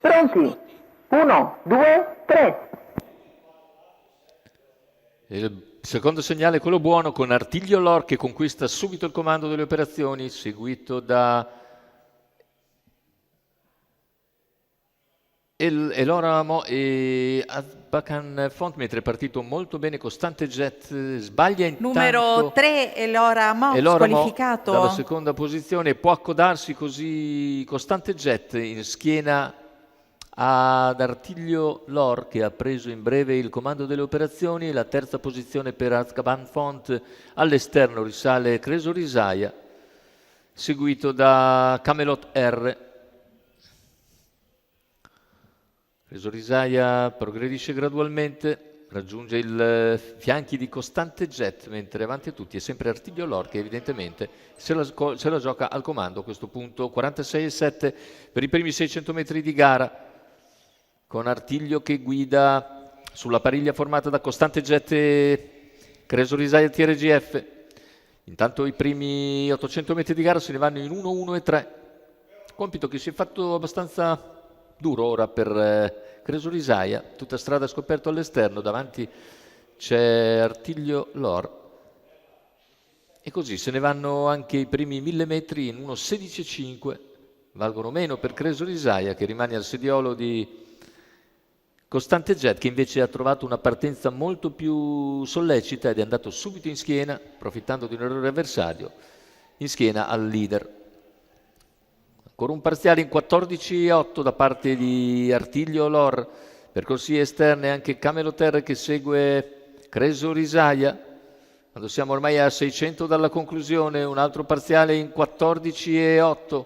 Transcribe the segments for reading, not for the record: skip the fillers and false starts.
Pronti? 1, 2, 3. Il secondo segnale è quello buono con Artiglio Lor che conquista subito il comando delle operazioni, seguito da Elora e Adbakan Font, mentre è partito molto bene Costante Jet, sbaglia Numero intanto 3, Elora Mo, Elora Mo squalificato. dalla seconda posizione, può accodarsi così Costante Jet in schiena ad Artiglio Lor che ha preso in breve il comando delle operazioni. La terza posizione per Adbakan Font, all'esterno risale Creso Risaia, seguito da Camelot R. Creso Risaia progredisce gradualmente, raggiunge i fianchi di Costante Jet, mentre avanti a tutti è sempre Artiglio Lor che evidentemente se la gioca al comando a questo punto. 46,7 per i primi 600 metri di gara, con Artiglio che guida sulla pariglia formata da Costante Jet e Creso Risaia TRGF. Intanto i primi 800 metri di gara se ne vanno in 1, 1 e 3, compito che si è fatto abbastanza duro ora per Creso Risaia, tutta strada scoperto all'esterno, davanti c'è Artiglio Lor e così se ne vanno anche i primi 1000 metri in 1,16,5, valgono meno per Creso Risaia che rimane al sediolo di Costante Jet, che invece ha trovato una partenza molto più sollecita ed è andato subito in schiena, approfittando di un errore avversario, in schiena al leader. Ancora un parziale in 14,8 da parte di Artiglio Lor, percorsi esterne anche Camelot R che segue Creso Risaia. Quando siamo ormai a 600 dalla conclusione, un altro parziale in 14,8.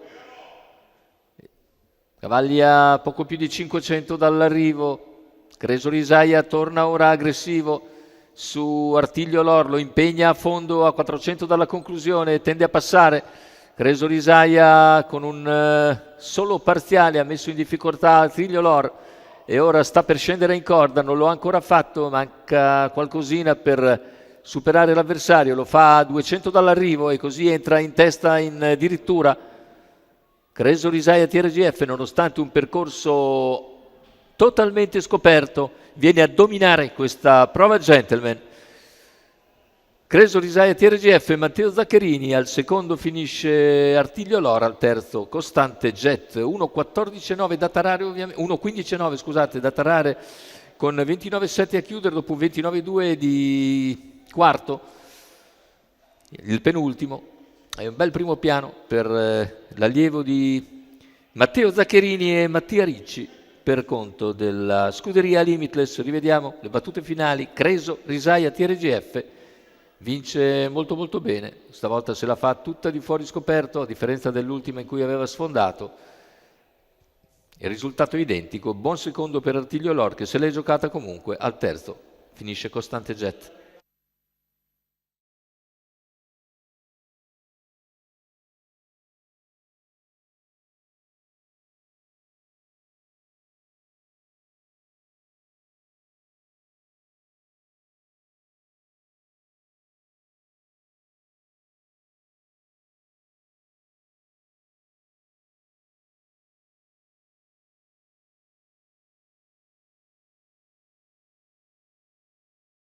Cavalli a poco più di 500 dall'arrivo. Creso Risaia torna ora aggressivo su Artiglio Lor, lo impegna a fondo a 400 dalla conclusione, tende a passare. Creso Risaia con un solo parziale ha messo in difficoltà Artiglio Lor e ora sta per scendere in corda, non lo ha ancora fatto, manca qualcosina per superare l'avversario, lo fa a 200 dall'arrivo e così entra in testa in dirittura. Creso Risaia TRGF, nonostante un percorso totalmente scoperto, viene a dominare questa prova gentleman. Creso Risaia TRGF, Matteo Zaccherini, al secondo finisce Artiglio Lor, al terzo Costante Jet, 1,14,9 da tarare, ovviamente 1,15,9 scusate, da tarare, con 29,7 a chiudere dopo un 29,2 di quarto. Il penultimo è un bel primo piano per l'allievo di Matteo Zaccherini e Mattia Ricci per conto della scuderia Limitless. Rivediamo le battute finali. Creso Risaia TRGF vince molto molto bene, stavolta se la fa tutta di fuori scoperto, a differenza dell'ultima in cui aveva sfondato. Il risultato è identico, buon secondo per Artiglio Lor che se l'è giocata comunque, al terzo finisce Costante Jet.